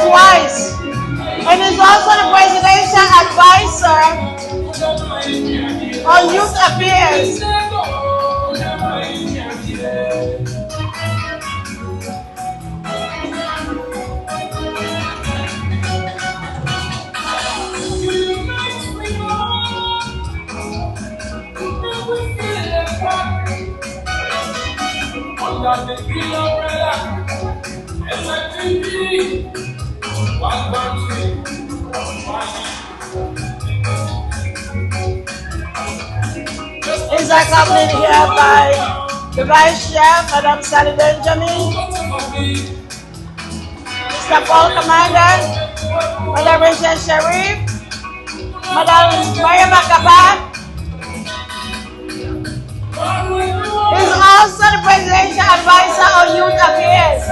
twice. And is also the presidential advisor on youth affairs. Under the green umbrella, SLPP, one country, Is accompanied here by the Vice Chair, Madam Sally Benjamin, Mr. Paul Commander, Madam Rachel Sharif, Madam Maria Makaba. He's also the Presidential Advisor on Youth Affairs.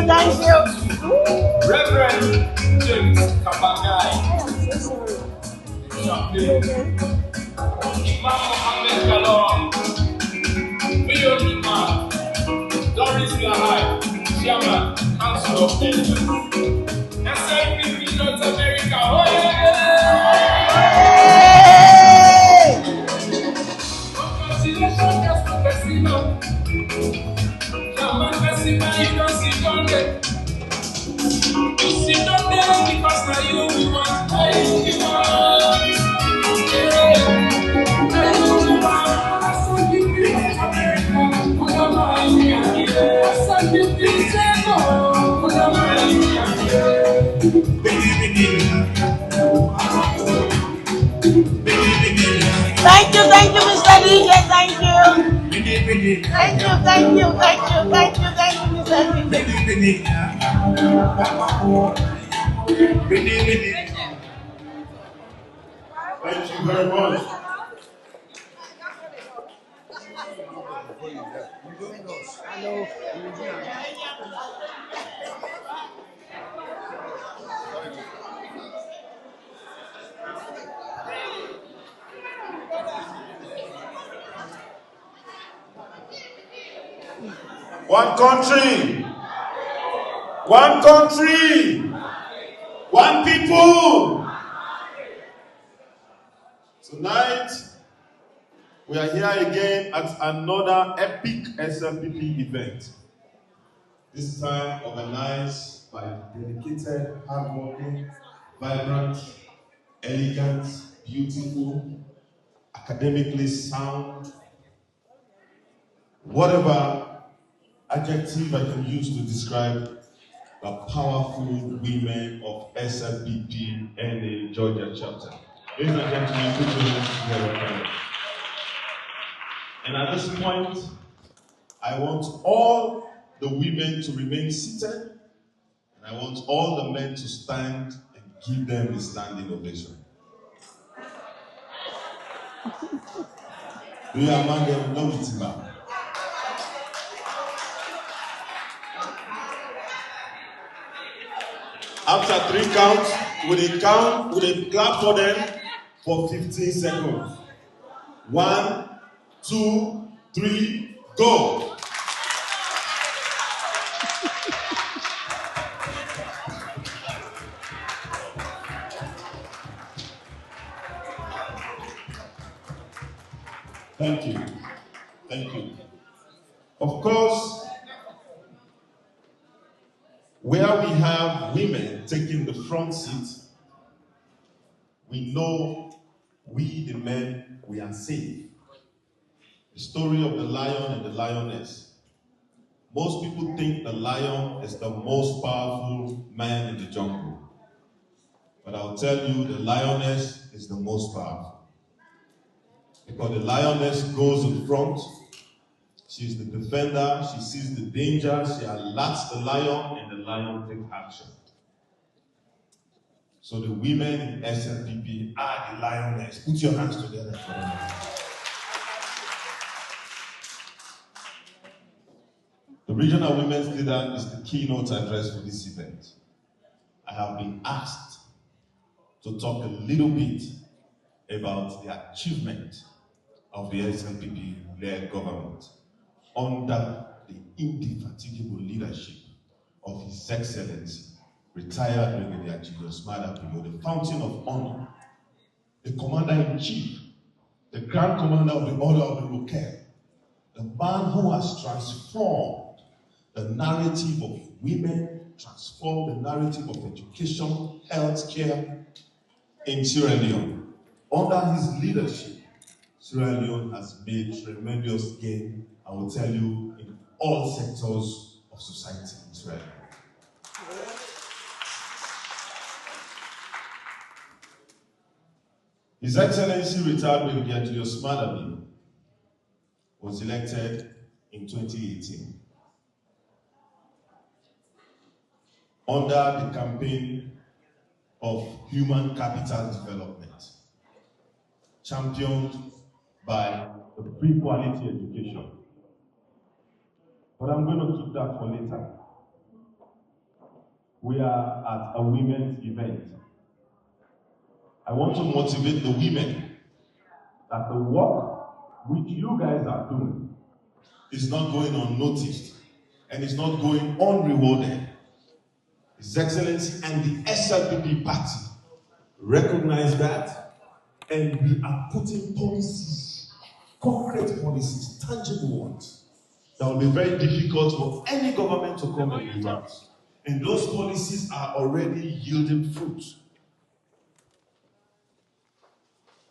Thank you. Reverend James Kabangai. Imam Mohammed Galon. Mayor Imam. Doris Lahai. Chairman, Council of Nations. SLPP North America. Oh, congratulations, Mr. President. Chairman, President, you don't sit down there. You sit down there because now you want to Thank you, Mr. DJ. Thank you, Mr. DJ. Thank you very much. One country, one people. Tonight, we are here again at another epic SLPP event. This time organized by dedicated, hardworking, vibrant, elegant, beautiful, academically sound, whatever adjective I can use to describe the powerful women of SLPPNA Georgia chapter. Ladies and gentlemen, put your hands together. And at this point, I want all the women to remain seated, and I want all the men to stand and give them a standing ovation. We are among them, no Itima. After 3 counts, we clap for them for 15 seconds. 1, 2, 3, go! Thank you. Of course, where we have women taking the front seat, we know we, the men, we are safe. The story of the lion and the lioness. Most people think the lion is the most powerful man in the jungle. But I'll tell you, the lioness is the most powerful. Because the lioness goes in front, she's the defender, she sees the danger, she alerts the lion, and the lion takes action. So the women in SLPP are the lioness. Put your hands together for them. The regional women's leader is the keynote address for this event. I have been asked to talk a little bit about the achievement of the SLPP-led government under the indefatigable leadership of His Excellency, retired Brigadier Julius Maada, the Fountain of Honor, the Commander-in-Chief, the Grand Commander of the Order of the Roquette, the man who has transformed the narrative of women, transformed the narrative of education, healthcare in Sierra Leone. Under his leadership, Sierra Leone has made tremendous gain, I will tell you, in all sectors of society in Sierra Leone. His Excellency retired Brigadier Julius Maada was elected in 2018 under the campaign of human capital development, championed by the free quality education. But I'm going to keep that for later. We are at a women's event. I want to motivate the women that the work which you guys are doing is not going unnoticed and is not going unrewarded. His Excellency and the SLPP party recognize that, and we are putting policies, concrete policies, tangible ones, that will be very difficult for any government to come and reverse. And those policies are already yielding fruit.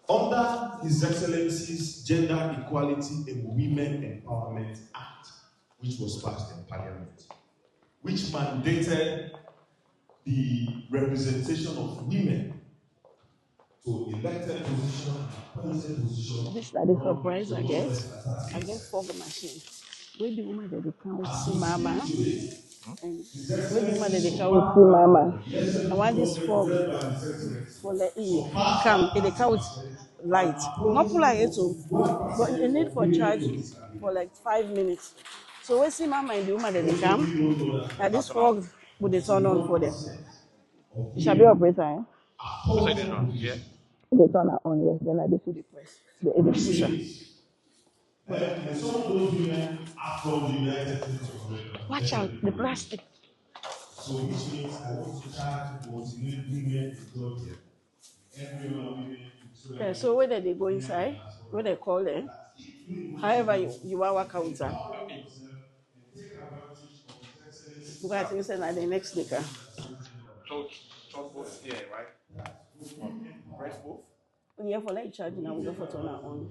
Under His Excellency's Gender Equality and Women Empowerment Act, which was passed in Parliament, which mandated the representation of women to elected position, appointed position. This is the surprise I get. I get fog machine. Where the woman that they come with see mama. And where the woman that they come with see mama. I want this fog for let it come. They come with light. Not full like it too, but you need for charge for like 5 minutes. So we see mama and the woman that they come. And this fog would they turn on for them. It shall be operator, eh? Yeah. They turn it on, yes. Then I do the press. The pusher. And some of those women are from the United States of America. Watch out, the plastic. So which means I want to try to motivate women to go here. Everyone women. Yeah, so whether they go inside, where they call them, however you are work out there. Because I think it's the next day. Talk both here, right? Press both. Yeah, for light charge now, we go for turn on.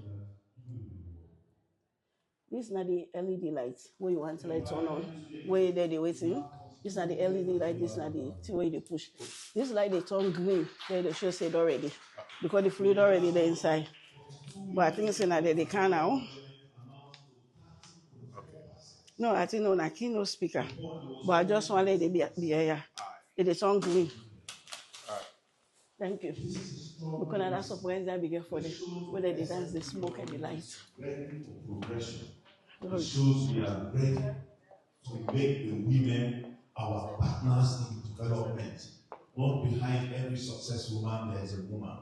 This is not the LED lights where you want to light turn on. Where they waiting. This is not the LED light, this is not the thing where they push. This light they turn green, where they show said already. Because the fluid already there inside. But I think it's not that they can now. No, I think no, I can't no speaker. But I just want to let it be here. It is on green. Thank you. Because that's surprise that bigger for them. Whether they dance, the smoke and the light. It shows we are ready to make the women our partners in development. Not behind every successful man there is a woman.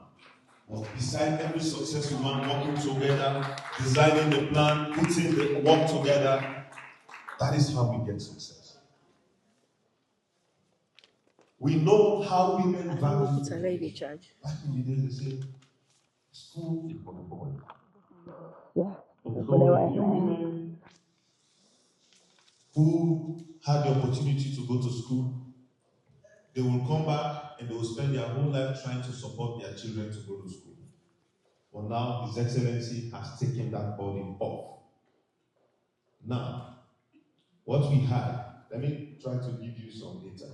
But beside every successful man working together, designing the plan, putting the work together, that is how we get success. We know how women value. It's a lady charge. Back in the day, they say, school is for the boy. Yeah. So the women who had the opportunity to go to school, they will come back and they will spend their whole life trying to support their children to go to school. But now His Excellency has taken that burden off. Now, what we have, let me try to give you some data.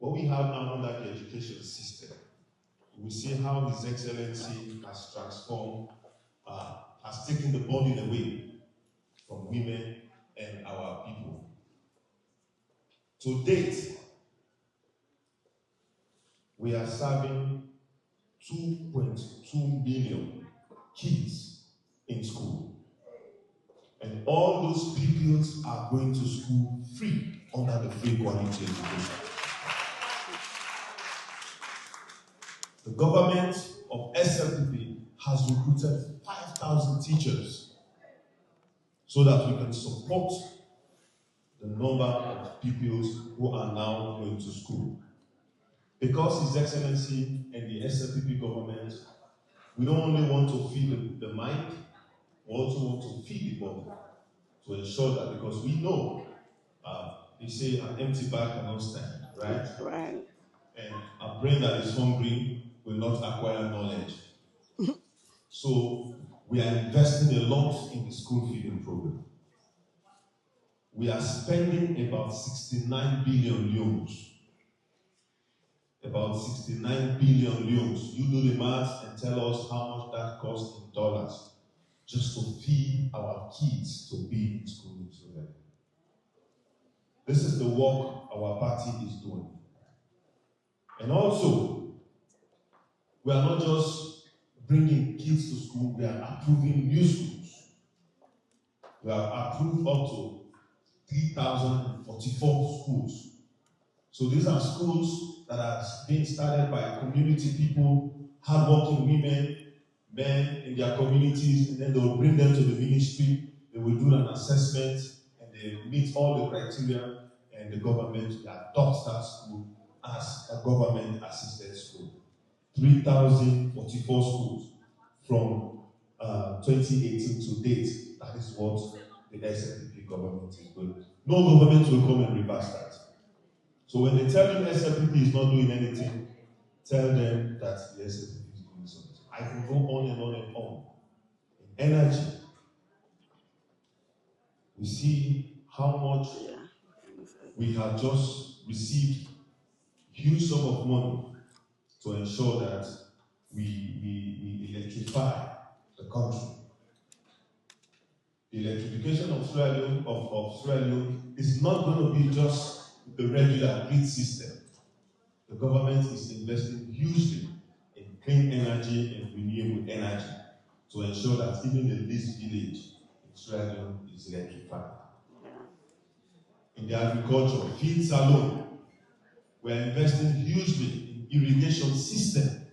What we have now under the education system, we see how His Excellency has transformed, has taken the burden away from women and our people. To date, we are serving 2.2 million kids in school. And all those pupils are going to school free under the free quality education. The government of SLPP has recruited 5,000 teachers so that we can support the number of pupils who are now going to school. Because His Excellency and the SLPP government, we don't only want to feed the mind, we also want to feed the body to ensure that, because we know, they say an empty bag cannot stand, right? Right. And a brain that is hungry will not acquire knowledge. So we are investing a lot in the school feeding program. We are spending about 69 billion euros. About 69 billion euros. You do the math and tell us how much that costs in dollars just to feed our kids to be in school today. This is the work our party is doing. And also, we are not just bringing kids to school, we are approving new schools. We have approved up to 3,044 schools. So these are schools that are being started by community people, hardworking women, men in their communities, and then they will bring them to the ministry, they will do an assessment, and they meet all the criteria, and the government adopts that school as a government-assisted school. 3,044 schools from 2018 to date. That is what the SLPP government is doing. No government will come and reverse that. So when they tell you SLPP is not doing anything, tell them that the SLPP is doing something. I can go on and on and on. In energy, we see how much we have just received huge sum of money to ensure that we electrify the country. The electrification of Sierra Leone is not going to be just the regular grid system. The government is investing hugely in clean energy and renewable energy to ensure that even the least village in Sierra Leone is electrified. In the agriculture, fields alone, we are investing hugely in irrigation system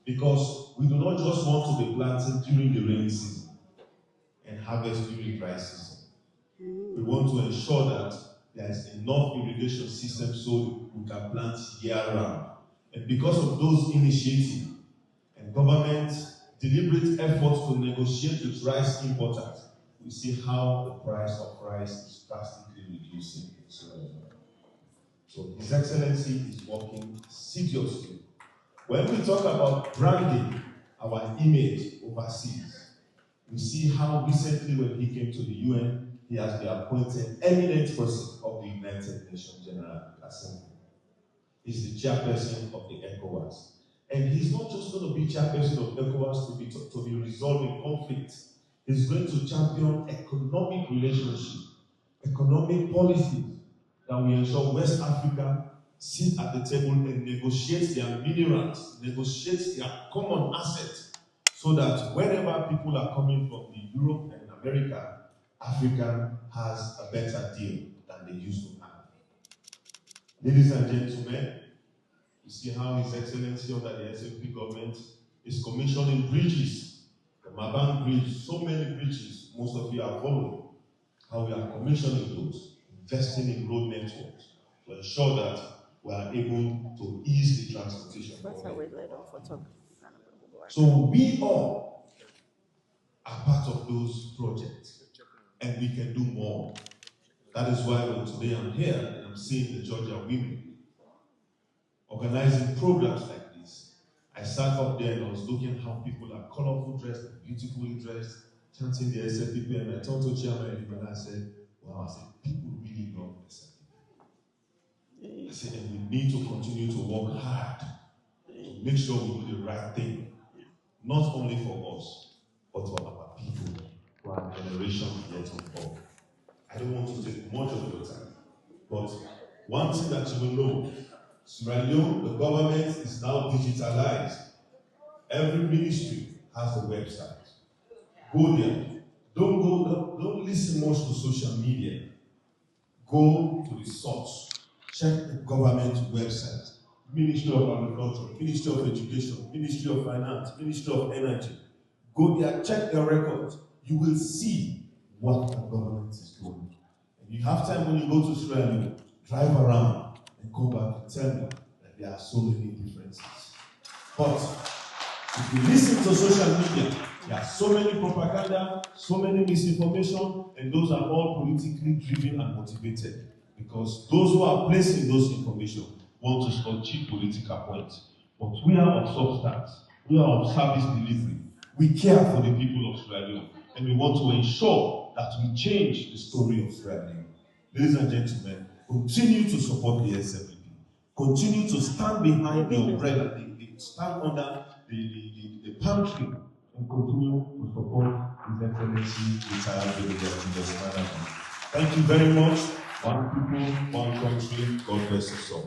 because we do not just want to be planting during the rainy season and harvest during dry season. We want to ensure that there is enough irrigation system so we can plant year-round. And because of those initiatives and government's deliberate efforts to negotiate with rice importers, we see how the price of rice is drastically reducing. So His Excellency is working seriously. When we talk about branding our image overseas, we see how recently when he came to the UN, he has been appointed eminent person of the United Nations General Assembly. He's the chairperson of the ECOWAS. And he's not just going to be chairperson of ECOWAS to be resolving conflict. He's going to champion economic relationship, economic policies that will ensure West Africa sit at the table and negotiate their minerals, negotiate their common assets, so that whenever people are coming from the Europe and America, Africa has a better deal than they used to have. Ladies and gentlemen, you see how His Excellency under the SLP government is commissioning bridges. The Mabang Bridge, so many bridges, most of you are following how we are commissioning those, investing in road networks to ensure that we are able to ease the transportation. So we all are part of those projects, and we can do more. That is why today I'm here and I'm seeing the Georgia women. organizing programs like this. I sat up there and I was looking how people are colorful dressed, beautifully dressed, chanting the SLPPNA, and I turned to Chairman and I said, wow, I said, people really love SLPPNA. I said, and we need to continue to work hard to make sure we do the right thing, not only for us, but for our people, for our generation yet to come. I don't want to take much of your time, but one thing that you will know, Sierra Leone, the government is now digitalized. Every ministry has a website. Go there. Don't listen much to social media. Go to the source. Check the government website. Ministry of Agriculture, Ministry of Education, Ministry of Finance, Ministry of Energy. Go there, check their records. You will see what the government is doing. And you have time when you go to Sierra Leone, drive around and come back and tell me that there are so many differences. But if you listen to social media, there are so many propaganda, so many misinformation, and those are all politically driven and motivated. Because those who are placing those information want to score cheap political points. But we are of substance, we are of service delivery. We care for the people of Sierra Leone, and we want to ensure that we change the story of Sierra Leone. Ladies and gentlemen, continue to support the SLPP. Continue to stand behind the umbrella, stand under the palm tree, and continue to support His Excellency retired Brigadier. Thank you very much. One people, one country. God bless us all.